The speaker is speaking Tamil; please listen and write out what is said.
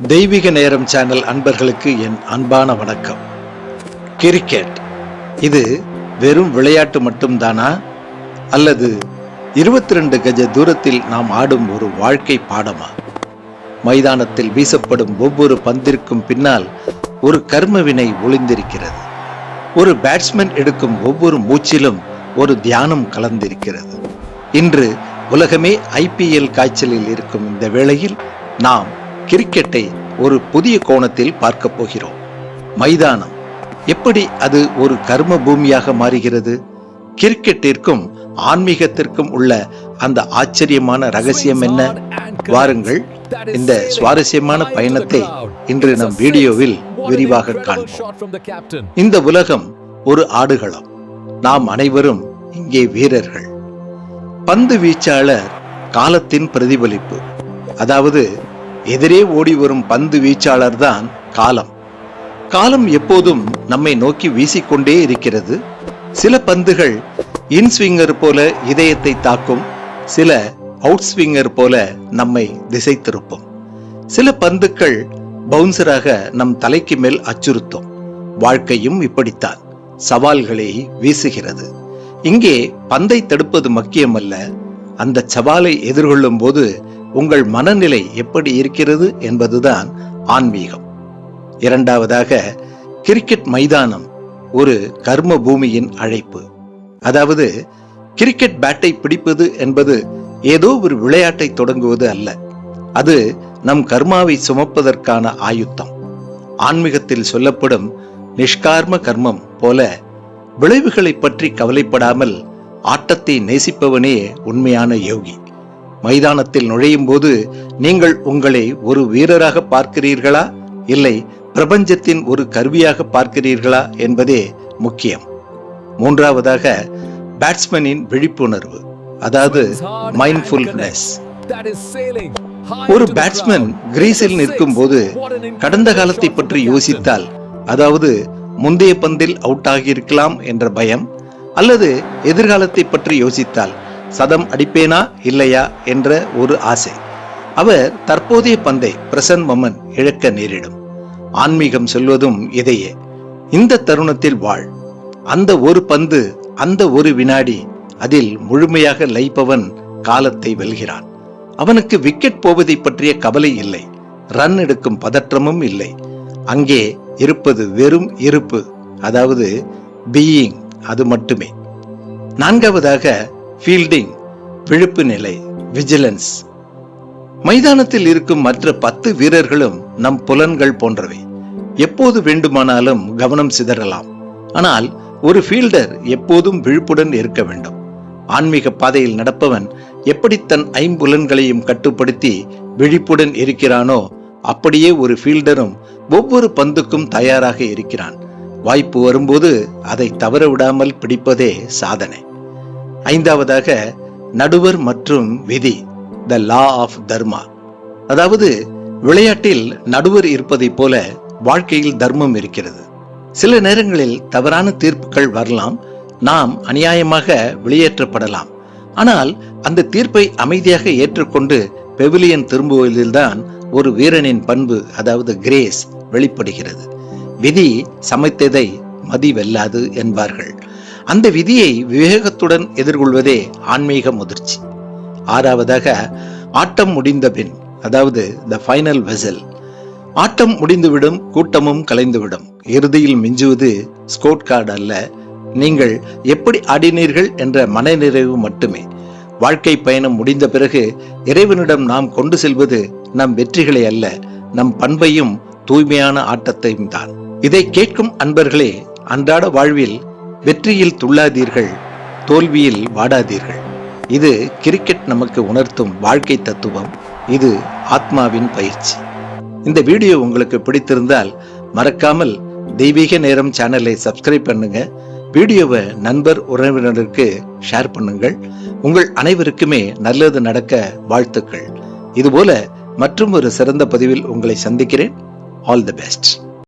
தெய்வீக நேரம் சேனல் அன்பர்களுக்கு என் அன்பான வணக்கம். கிரிக்கெட் இது வெறும் விளையாட்டு மட்டும்தானா, அல்லது 22 கஜ தூரத்தில் நாம் ஆடும் ஒரு வாழ்க்கை பாடமா? மைதானத்தில் வீசப்படும் ஒவ்வொரு பந்திற்கும் பின்னால் ஒரு கர்மவினை ஒளிந்திருக்கிறது. ஒரு பேட்ஸ்மேன் எடுக்கும் ஒவ்வொரு மூச்சிலும் ஒரு தியானம் கலந்திருக்கிறது. இன்று உலகமே IPL காய்ச்சலில் இருக்கும் இந்த வேளையில் நாம் கிரிக்கெட்டை ஒரு புதிய கோணத்தில் பார்க்க போகிறோம். மைதானம் எப்படி அது ஒரு கர்ம பூமியாக மாறுகிறது? கிரிக்கெட்டிற்கும் ஆன்மீகத்திற்கும் உள்ள அந்த ஆச்சரியமான ரகசியம் என்ன? வாருங்கள், இந்த சுவாரஸ்யமான பயணத்தை இன்று நம் வீடியோவில் விரிவாக காண்போம். இந்த உலகம் ஒரு ஆடுகளம். நாம் அனைவரும் இங்கே வீரர்கள். பந்து வீச்சாளர் காலத்தின் பிரதிபலிப்பு. அதாவது எதிரே ஓடி வரும் பந்து வீச்சாளர் தான் காலம். காலம் எப்போதும் நம்மை நோக்கி வீசிக்கொண்டே இருக்கிறது. சில பந்துகள் இன்ஸ்விங்கர் போல இதயத்தை தாக்கும், சில அவுட் ஸ்விங்கர் போல நம்மை திசை திருப்பும். சில பந்துக்கள் பவுன்சராக நம் தலைக்கு மேல் அச்சுறுத்தும். வாழ்க்கையும் இப்படித்தான் சவால்களை வீசுகிறது. இங்கே பந்தை தடுப்பது முக்கியமல்ல, அந்த சவாலை எதிர்கொள்ளும் போது உங்கள் மனநிலை எப்படி இருக்கிறது என்பதுதான் ஆன்மீகம். இரண்டாவதாக, கிரிக்கெட் மைதானம் ஒரு கர்ம பூமியின் அழைப்பு. அதாவது கிரிக்கெட் பேட்டை பிடிப்பது என்பது ஏதோ ஒரு விளையாட்டை தொடங்குவது அல்ல, அது நம் கர்மாவை சுமப்பதற்கான ஆயுத்தம். ஆன்மீகத்தில் சொல்லப்படும் நிஷ்கார்ம கர்மம் போல விளைவுகளை பற்றி கவலைப்படாமல் ஆட்டத்தை நேசிப்பவனே உண்மையான யோகி. மைதானத்தில் நுழையும் போது நீங்கள் உங்களை ஒரு வீரராக பார்க்கிறீர்களா, இல்லை பிரபஞ்சத்தின் ஒரு கருவியாக பார்க்கிறீர்களா என்பதே முக்கியம். மூன்றாவதாக, பேட்ஸ்மேனின் விழிப்புணர்வு, அதாவது மைண்ட்ஃபுல்னஸ். ஒரு பேட்ஸ்மேன் கிரீஸில் நிற்கும் போது கடந்த காலத்தை பற்றி யோசித்தால், அதாவது முந்தைய பந்தில் அவுட் ஆகியிருக்கலாம் என்ற பயம், அல்லது எதிர்காலத்தை பற்றி யோசித்தால் சதம் அடிப்பேனா இல்லையா என்ற ஒரு ஆசை, அவர் தற்போதைய பந்தை பிரசன்ட் மொமெண்ட் இழக்க நேரிடும். ஆன்மீகம் சொல்வதும் இதையே. இந்த தருணத்தில் வாழ். அந்த ஒரு பந்து, அந்த ஒரு வினாடி, அதில் முழுமையாக லயிப்பவன் காலத்தை வெல்கிறான். அவனுக்கு விக்கெட் போவதை பற்றிய கவலை இல்லை, ரன் எடுக்கும் பதற்றமும் இல்லை. அங்கே இருப்பது வெறும் இருப்பு, அதாவது பீயிங், அது மட்டுமே. நான்காவதாக, ஃபீல்டிங், விழிப்பு நிலை, விஜிலன்ஸ். மைதானத்தில் இருக்கும் மற்ற 10 வீரர்களும் நம் புலன்கள் போன்றவை. எப்போது வேண்டுமானாலும் கவனம் சிதறலாம். ஆனால் ஒரு ஃபீல்டர் எப்போதும் விழிப்புடன் இருக்க வேண்டும். ஆன்மீக பாதையில் நடப்பவன் எப்படி தன் ஐம்புலன்களையும் கட்டுப்படுத்தி விழிப்புடன் இருக்கிறானோ, அப்படியே ஒரு ஃபீல்டரும் ஒவ்வொரு பந்துக்கும் தயாராக இருக்கிறான். வாய்ப்பு வரும்போது அதை தவற விடாமல் பிடிப்பதே சாதனை. ஐந்தாவதாக, நடுவர் மற்றும் விதி, த லா ஆஃப் தர்மா. அதாவது விளையாட்டில் நடுவர் இருப்பதை போல வாழ்க்கையில் தர்மம் இருக்கிறது. சில நேரங்களில் தவறான தீர்ப்புகள் வரலாம், நாம் அநியாயமாக வெளியேற்றப்படலாம். ஆனால் அந்த தீர்ப்பை அமைதியாக ஏற்றுக்கொண்டு பெவிலியன் திரும்புவதில்தான் ஒரு வீரனின் பண்பு, அதாவது கிரேஸ் வெளிப்படுகிறது. விதி சமைத்ததை மதி வெல்லாது என்பார்கள். அந்த விதியை விவேகத்துடன் எதிர்கொள்வதே ஆன்மீக முதிர்ச்சி. ஆறாவதாக, ஆட்டம் முடிந்த பின், அதாவது த ஃபைனல் வெசல். ஆட்டம் முடிந்துவிடும், கூட்டமும் கலைந்துவிடும். இறுதியில் மிஞ்சுவது ஸ்கோர் கார்டு அல்ல, நீங்கள் எப்படி ஆடினீர்கள் என்ற மனநிறைவு மட்டுமே. வாழ்க்கை பயணம் முடிந்த பிறகு இறைவனிடம் நாம் கொண்டு செல்வது நம் வெற்றிகளை அல்ல, நம் பண்பையும் தூய்மையான ஆட்டத்தையும் தான். இதை கேட்கும் அன்பர்களே, அன்றாட வாழ்வில் வெற்றியில் துள்ளாதீர்கள், தோல்வியில் வாடாதீர்கள். இது கிரிக்கெட் நமக்கு உணர்த்தும் வாழ்க்கை தத்துவம். இது ஆத்மாவின் பயிற்சி. இந்த வீடியோ உங்களுக்கு பிடித்திருந்தால் மறக்காமல் தெய்வீக நேரம் சேனலை சப்ஸ்கிரைப் பண்ணுங்க. வீடியோவை நண்பர் உறவினருக்கு ஷேர் பண்ணுங்கள். உங்கள் அனைவருக்குமே நல்லது நடக்க வாழ்த்துக்கள். இதுபோல மற்றும் ஒரு சிறந்த பதிவில் உங்களை சந்திக்கிறேன். All the best.